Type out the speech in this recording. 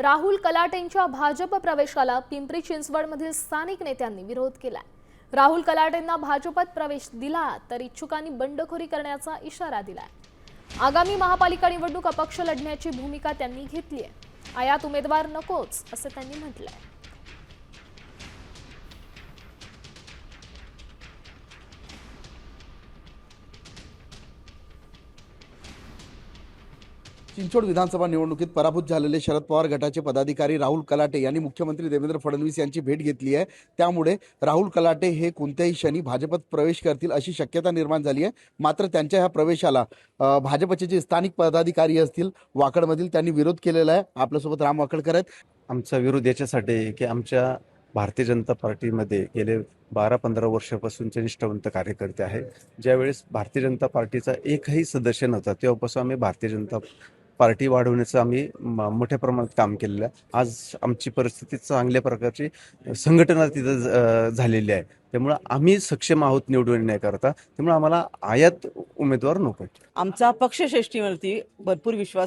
राहुल कलाटेंच्या भाजप प्रवेशाला पिंपरी चिंचवडमधील स्थानिक नेत्यांनी विरोध केलाय। राहुल कलाटेंना भाजपात प्रवेश दिला तर इच्छुकांनी बंडखोरी करण्याचा इशारा दिलाय। आगामी महापालिका निवडणूक अपक्ष लढण्याची भूमिका त्यांनी घेतली आहे। आयात उमेदवार नकोच असे त्यांनी म्हटलंय। चिंचवड विधानसभा निवडणुकीत पराभूत झालेले शरद पवार गटाचे पदाधिकारी राहुल कलाटे यांनी मुख्यमंत्री देवेंद्र फडणवीस यांची भेट घेतली आहे। त्यामुळे राहुल कलाटे हे कोणत्याही क्षणी भाजपात प्रवेश करतील अशी शक्यता निर्माण झाली आहे। मात्र त्यांच्या ह्या प्रवेशाला भाजपचे जे स्थानिक पदाधिकारी असतील वाकडमधील त्यांनी विरोध केलेला आहे। आपल्यासोबत राम वाकडकर आहेत। आमचा विरोध याच्यासाठी आहे की आमच्या भारतीय जनता पार्टीमध्ये गेले 12-15 वर्षापासूनचे निष्ठावंत कार्यकर्ते आहेत। ज्यावेळेस भारतीय जनता पार्टीचा एकही सदस्य नव्हता तेव्हापासून आम्ही भारतीय जनता पार्टी वाढवण्याचं आम्ही मोठ्या प्रमाणात काम केलेलं आहे। आज आमची परिस्थिती चांगल्या प्रकारची संघटना तिथं झालेली आहे। त्यामुळे आम्ही सक्षम आहोत निवडून येण्याकरता। त्यामुळे आम्हाला आयात उमेदवार नको। आमचा पक्षश्रेष्ठीवरती भरपूर विश्वास